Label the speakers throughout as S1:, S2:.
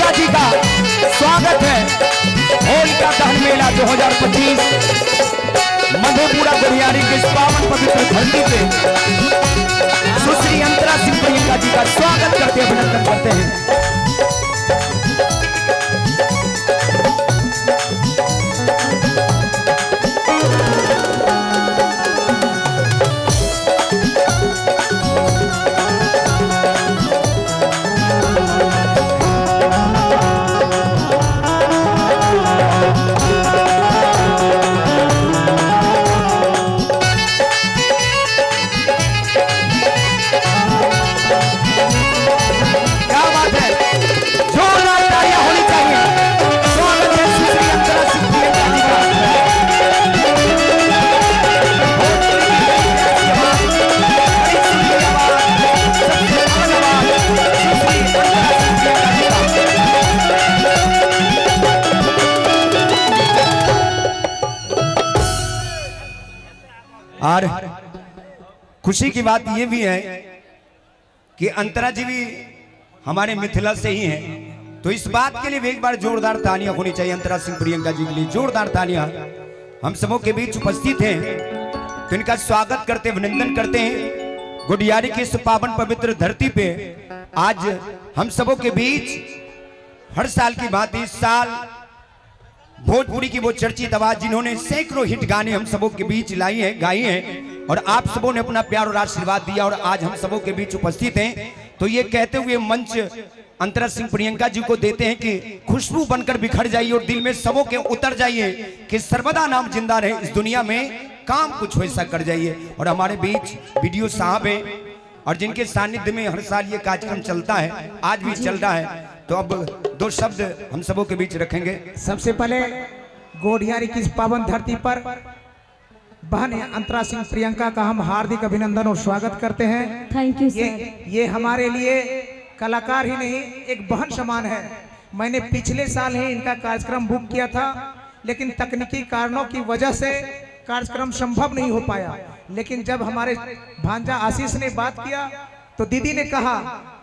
S1: प्रियंका जी का स्वागत है होलिका दहन मेला 2025 मधेपुरा गुढ़ियारी के इस पावन पवित्र धरती पे सुश्री अंतरा सिंह प्रियंका जी का स्वागत करते अभिनंदन करते हैं। और खुशी की बात यह भी है कि अंतरा जी भी हमारे मिथिला से ही हैं, तो इस बात के लिए भी एक बार जोरदार तालियां होनी चाहिए अंतरा सिंह प्रियंका जी के लिए। जोरदार तालियां हम सबों के बीच उपस्थित हैं, तो इनका स्वागत करते अभिनंदन करते हैं। गुढ़ियारी की इस पावन पवित्र धरती पे आज हम सबों के बीच हर साल की भांति इस साल भोजपुरी की वो चर्चित आवाज जिन्होंने सैकड़ों हिट गाने हम सबों के बीच लाई हैं, गाई हैं, और आप सबों ने अपना प्यार और आशीर्वाद दिया और आज हम सबों के बीच उपस्थित हैं। तो ये कहते हुए मंच अंतरा सिंह प्रियंका जी को देते हैं कि खुशबू बनकर बिखर जाइए और दिल में सबों के उतर जाइए कि सर्वदा नाम जिंदा रहे इस दुनिया में, काम कुछ वैसा कर जाइए। और हमारे बीच वीडियो साहब हैं और जिनके सानिध्य में हर साल ये कार्यक्रम चलता है, आज भी चल रहा है, तो अब दो शब्द हम सबों के बीच रखेंगे।
S2: सबसे पहले गुढ़ियारी की इस पावन धरती पर बहन अंतरा सिंह प्रियंका का हम हार्दिक अभिनंदन और स्वागत करते हैं।
S3: थैंक यू
S2: ये हमारे लिए कलाकार ही नहीं, एक बहन समान है। मैंने पिछले साल ही इनका कार्यक्रम बुक किया था, लेकिन तकनीकी कारणों की वजह से कार्यक्रम संभव नहीं हो पाया। लेकिन जब हमारे भांजा आशीष ने बात किया तो दीदी ने कहा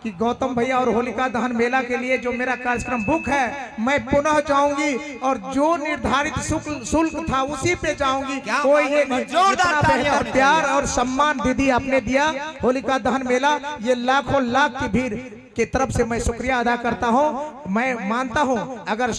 S2: कि गौतम भैया और होलिका दहन मेला के लिए जो मेरा कार्यक्रम बुक है मैं पुनः जाऊंगी और जो निर्धारित शुल्क था उसी पे जाऊंगी। कोई ये जोरदार प्यार और सम्मान दीदी आपने दिया। होलिका दहन मेला ये लाखों लाख की भीड़ की तरफ से मैं शुक्रिया अदा करता हूं। मैं मानता हूं अगर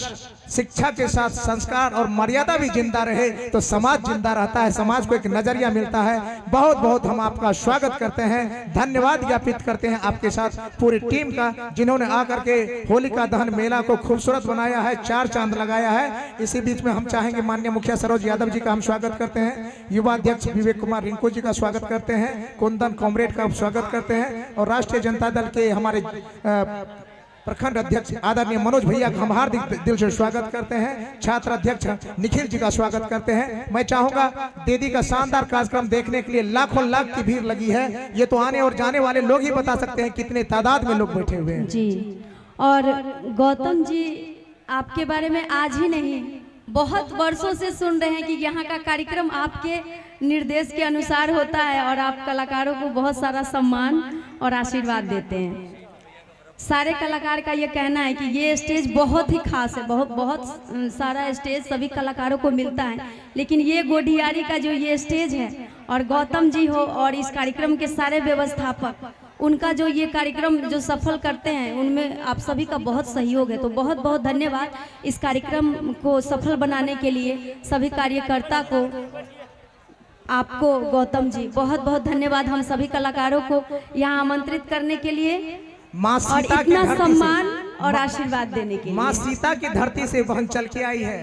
S2: शिक्षा के साथ संस्कार और मर्यादा भी जिंदा रहे तो समाज जिंदा रहता है, समाज को एक नजरिया मिलता है। बहुत बहुत हम आपका स्वागत करते हैं, धन्यवाद ज्ञापित करते हैं आपके साथ पूरी टीम का, जिन्होंने आकर के होलिका दहन मेला को खूबसूरत बनाया है, चार चांद लगाया है। इसी बीच में हम चाहेंगे माननीय मुखिया सरोज यादव जी का हम स्वागत करते हैं, युवा अध्यक्ष विवेक कुमार रिंकू जी का स्वागत करते हैं, कुंदन कॉमरेड का स्वागत करते हैं, और राष्ट्रीय जनता दल के हमारे प्रखंड अध्यक्ष आदरणीय मनोज भैया का हम हार्दिक दिल से स्वागत करते हैं, छात्र अध्यक्ष निखिल जी का स्वागत करते हैं। मैं चाहूंगा दीदी का शानदार कार्यक्रम देखने के लिए लाखों लाख की भीड़ लगी है, ये तो आने और जाने वाले लोग ही बता सकते हैं कितने तादाद में लोग बैठे हुए हैं
S3: जी। और गौतम जी आपके बारे में आज ही नहीं बहुत वर्षों से सुन रहे हैं कि यहाँ का कार्यक्रम आपके निर्देश के अनुसार होता है और आप कलाकारों को बहुत सारा सम्मान और आशीर्वाद देते हैं। सारे कलाकार का ये कहना है कि ये स्टेज बहुत ही खास है, बहुत सारा स्टेज सभी कलाकारों को मिलता है, लेकिन ये गुढ़ियारी का जो ये स्टेज है और गौतम जी हो और इस कार्यक्रम के सारे व्यवस्थापक, उनका जो ये कार्यक्रम जो सफल करते हैं उनमें आप सभी का बहुत सहयोग है। तो बहुत बहुत धन्यवाद इस कार्यक्रम को सफल बनाने के लिए सभी कार्यकर्ता को, आपको गौतम जी बहुत बहुत धन्यवाद हम सभी कलाकारों को यहाँ आमंत्रित करने के लिए और इतना सम्मान और आशीर्वाद देने के लिए।
S2: माँ सीता की धरती से बहन चल के आई है,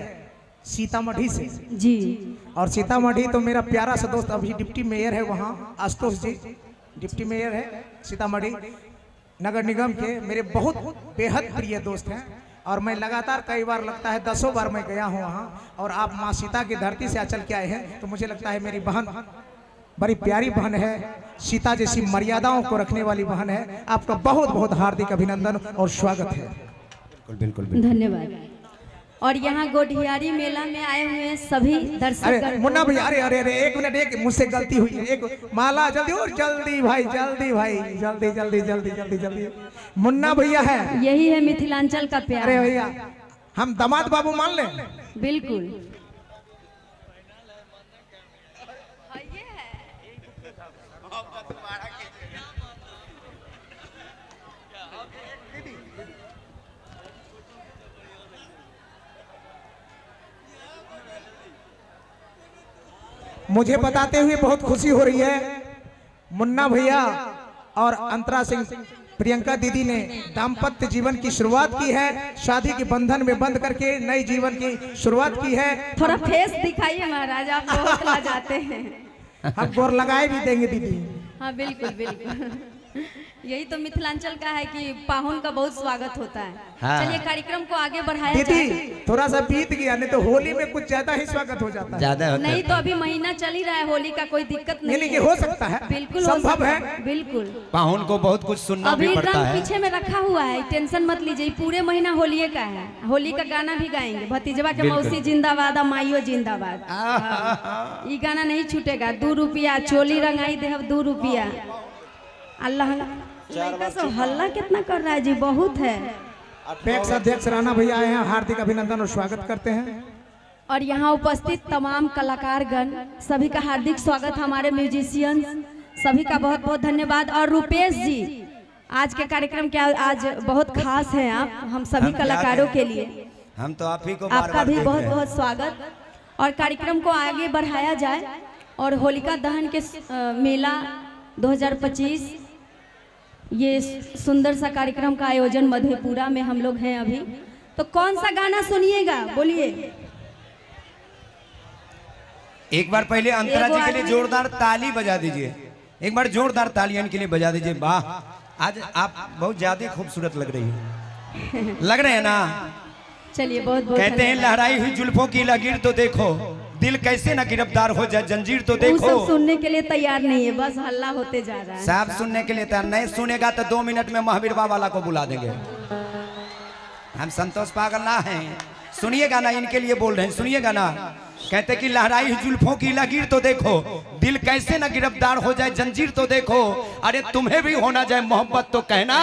S2: सीतामढ़ी से
S3: जी।
S2: और सीतामढ़ी तो मेरा प्यारा सा दोस्त अभी डिप्टी मेयर है वहाँ, आशुतोष जी डिप्टी मेयर है सीतामढ़ी नगर निगम के, मेरे बहुत बेहद प्रिय दोस्त हैं। और मैं लगातार कई बार लगता है 10 बार मैं गया हूँ वहाँ, और आप माँ सीता की धरती से चल के आए हैं, तो मुझे लगता है मेरी बहन बड़ी प्यारी बहन है, सीता जैसी मर्यादाओं को रखने वाली बहन है। आपका बहुत बहुत हार्दिक अभिनंदन और स्वागत है।
S1: बिल्कुल
S3: धन्यवाद। और यहाँ गोढ़ियारी मेला में आए हुए हैं सभी दर्शक।
S2: अरे मुन्ना भैया, अरे अरे अरे एक मिनट, एक मुझसे गलती हुई है। एक माला जल्दी, और जल्दी भाई, जल्दी भाई, जल्दी जल्दी जल्दी जल्दी जल्दी। मुन्ना भैया है,
S3: यही है मिथिलांचल का प्यार।
S2: अरे भैया हम दामाद बाबू मान लें?
S3: बिल्कुल।
S2: मुझे बताते हुए बहुत खुशी हो रही है, मुन्ना भैया और अंतरा सिंह प्रियंका दीदी ने दाम्पत्य जीवन की शुरुआत की है, शादी के बंधन में बंध करके नए जीवन की शुरुआत की है।
S3: थोड़ा फेस दिखाइए महाराज, आप बहुत ला जाते हैं।
S2: हम गोर लगाए भी देंगे दीदी।
S3: हाँ बिल्कुल बिल्कुल। यही तो मिथिलांचल का है कि पाहुन का बहुत स्वागत होता है।
S1: हाँ।
S3: चलिए कार्यक्रम को आगे बढ़ाया
S2: दीदी
S3: जाए।
S2: थोड़ा सा बीत गया, नहीं तो होली में कुछ ज्यादा ही स्वागत हो जाता है।
S1: ज्यादा होता
S3: नहीं
S1: है।
S3: तो अभी महीना चल ही रहा है, होली का कोई दिक्कत नहीं
S2: नहीं
S3: है।
S2: हो सकता है,
S3: बिल्कुल हो
S2: संभव
S3: सकता
S2: है।
S3: बिल्कुल।
S1: पाहुन को बहुत कुछ सुनना
S3: अभी
S1: भी पड़ता
S3: रंग
S1: है।
S3: पीछे में रखा हुआ है, टेंशन मत लीजिए, पूरे महीना होली का है। होली का गाना भी गाएंगे, भतीजवा के
S1: बिल्कुल।
S3: मौसी जिंदाबाद, माइयो जिंदाबाद। हाँ। ये गाना नहीं छूटेगा। 2 रुपया चोली रंगाई दे, 2 रुपया। अल्लाह लड़का सब हल्ला कितना कर रहा है जी, बहुत है।
S2: पैक्स अध्यक्ष राणा भैया आए हैं, हार्दिक अभिनंदन और स्वागत करते हैं।
S3: और यहाँ उपस्थित तमाम कलाकारगण सभी का हार्दिक स्वागत। हमारे म्यूजिशियंस सभी का बहुत बहुत धन्यवाद। और रुपेश जी, आज के कार्यक्रम के आज बहुत खास है आप हम सभी कलाकारों के लिए।
S1: हम तो आप ही को
S3: आपका भी बहुत बहुत स्वागत। और कार्यक्रम को आगे बढ़ाया जाए और होलिका दहन के मेला 2025 ये सुंदर सा कार्यक्रम का आयोजन मधेपुरा में हम लोग हैं अभी। तो कौन सा गाना सुनिएगा, बोलिए।
S1: एक बार पहले अंतरा जी के लिए जोरदार ताली बजा दीजिए। एक बार जोरदार ताली इनके लिए बजा दीजिए। वाह, आज आप बहुत ज्यादा खूबसूरत लग रही हैं। लग रहे हैं ना?
S3: चलिए बहुत बहुत
S1: कहते हैं लहराई हुई जुल्फों की लकीर तो देखो, दिल कैसे न गिरफ्तार हो जाए जंजीर तो
S3: वो
S1: देखो।
S3: सब सुनने के लिए तैयार नहीं है, बस हल्ला होते जा रहा है।
S1: साफ सुनने के लिए तैयार नहीं, सुनेगा तो 2 मिनट में महावीर बाबा वाला को बुला देंगे। हम संतोष पागल ना हैं। सुनिएगा ना, इनके लिए बोल रहे हैं, सुनिएगा ना। कहते कि लहराई हुई जुल्फों की लकीर तो देखो, दिल कैसे न गिरफ्तार हो जाए जंजीर तो देखो। अरे तुम्हें भी होना जाए मोहब्बत तो कहना,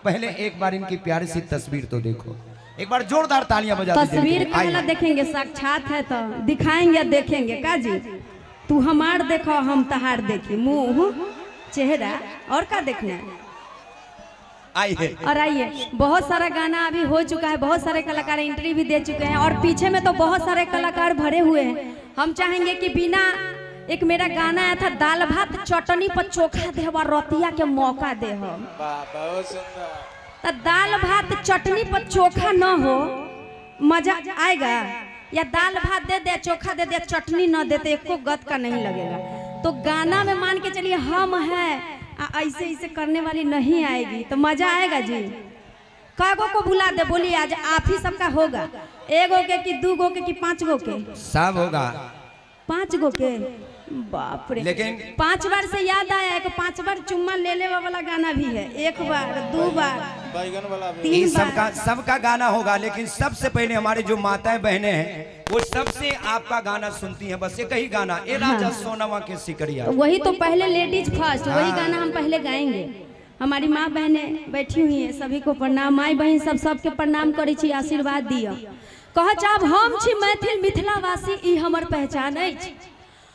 S1: पहले एक बार इनकी प्यारी सी तस्वीर तो देखो। एक बार जोरदार तालियां बजा दीजिए।
S3: तस्वीर कहला देखेंगे, साक्षात है तो दिखाएंगे, देखेंगे का जी। तू हमार देखो, हम तहार देखी, मुंह चेहरा, और का देखना है।
S1: आइए
S3: और आइए, बहुत सारा गाना अभी हो चुका है, बहुत सारे कलाकार एंट्री भी दे चुके हैं और पीछे में तो बहुत सारे कलाकार भरे हुए हैं। हम चाहेंगे कि बिना, एक मेरा गाना आया था, दाल भात चटनी पर चोखा दे रतिया के मौका दे हम। तो दाल भात चटनी पर चोखा न हो, मजा आएगा? या दाल भात दे दे, चोखा दे दे, चटनी न देते, एको गत का नहीं लगेगा। तो गाना में मान के चलिए हम है, ऐसे ऐसे करने वाली नहीं आएगी, तो मजा आएगा जी। कागो को बुला दे, बोलिए आज आप ही सबका होगा। 1 गो के कि 2 गो के कि 5 गो के?
S1: सब होगा।
S3: 5 गो के? बाप रे।
S1: लेकिन
S3: 5 बार से याद आया कि 5 बार चुम्मा ले ले वाला गाना भी है। 1 बार, 2 बार, 3 बार।
S1: सबका गाना होगा, लेकिन सबसे पहले हमारे जो माताएं बहनें हैं वो सबसे आपका गाना सुनती हैं। बस एक ही गाना, ए राजा सोनवा के सिकरिया।
S3: वही तो पहले लेडीज फर्स्ट, वही गाना हम पहले गाएंगे। हमारी माँ बहनें बैठी हुई हैं, सभी को प्रणाम। माई बहन सब सबके प्रणाम करै छी, आशीर्वाद दियो। कह चाहब हम छी मैथिल मिथिलावासी, ई हमर पहचान अछि।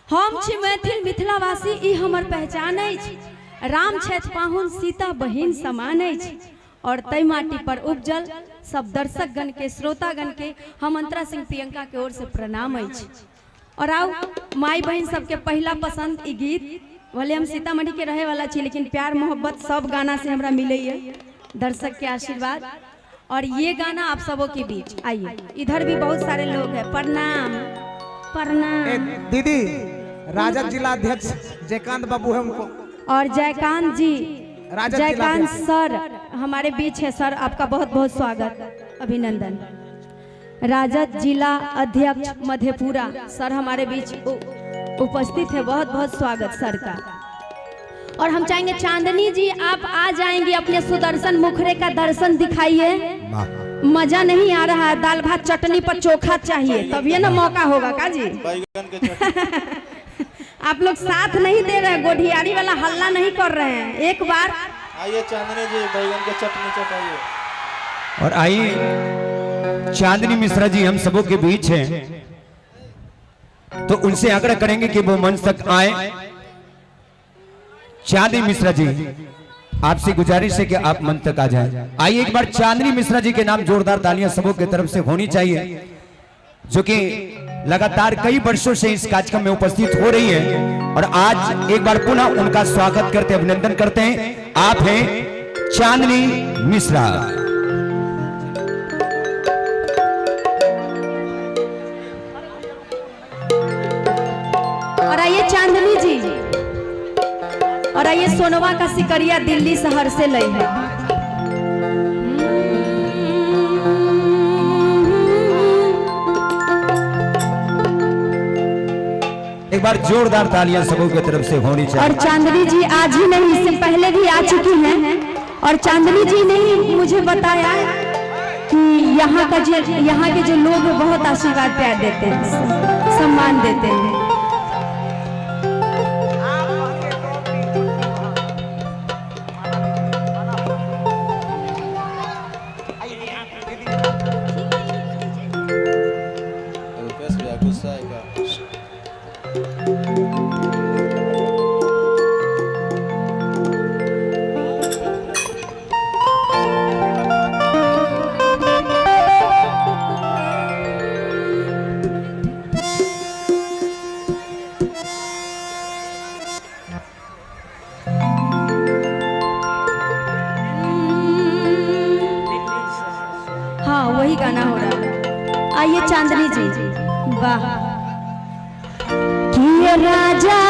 S3: हम छी मैथिल मिथिलावासी, ई हमर पहचान अछि। राम छथि पाहुन, सीता बहिन समान अछि। और तय माटी पर उपजल सब दर्शक गण के, श्रोतागण के हम अंतरा सिंह प्रियंका के ओर से प्रणाम अछि। और आओ माई बहन सबके पहला पसंद ई गीत, भले हम सीतामढ़ी के रहे वाला छी, लेकिन प्यार मोहब्बत सब गाना से हमरा मिले है, दर्शक के आशीर्वाद। और ये गाना आप सबों के बीच आइए, इधर भी बहुत सारे लोग हैं। प्रणाम प्रणाम।
S2: दीदी राजद जिला अध्यक्ष जयकांत बाबू है, उनको।
S3: और जयकांत जी, जयकांत
S2: जिला
S3: सर हमारे बीच है। सर आपका बहुत बहुत स्वागत, अभिनंदन। राजद जिला अध्यक्ष मधेपुरा सर हमारे बीच उपस्थित है, बहुत बहुत स्वागत सर का। और हम चाहेंगे चांदनी जी आप आ जाएंगी, अपने सुदर्शन मुखरे का दर्शन दिखाइए। मजा नहीं आ रहा है, दाल भात चटनी पर चोखा चाहिए, तभी ना मौका होगा का जी।
S4: बैगन के चटनी।
S3: आप लोग साथ नहीं दे रहे हैं, गोढ़ियारी वाला हल्ला नहीं कर रहे हैं। एक बार
S4: आइए चांदनी जी, बैगन के चटनी चटाइए।
S1: और आइए चांदनी मिश्रा जी हम सबों के बीच हैं, तो उनसे आग्रह करेंगे कि वो मंच तक आए। चांदनी मिश्रा जी आपसे गुजारिश है कि आप मंच तक आ जाएं। आइए एक बार चांदनी मिश्रा जी के नाम जोरदार तालियां सबों की तरफ से होनी चाहिए, जो कि लगातार कई वर्षों से इस कार्यक्रम में उपस्थित हो रही है। और आज एक बार पुनः उनका स्वागत करते अभिनंदन करते हैं। आप हैं चांदनी मिश्रा।
S3: और आइए चांदनी जी, और आइए सोनवा का सिकरिया दिल्ली शहर से लई है।
S1: एक बार जोरदार तालियां सबों की तरफ से होनी चाहिए।
S3: और चांदनी जी आज ही नहीं, इससे पहले भी आ चुकी हैं, और चांदनी जी ने ही मुझे बताया कि यहाँ के जो लोग बहुत आशीर्वाद प्यार देते हैं, सम्मान देते हैं।
S4: गुस्सा आएगा।
S3: हाँ वही गाना हो रहा है। आइए चांदनी जी, वाह कि राजा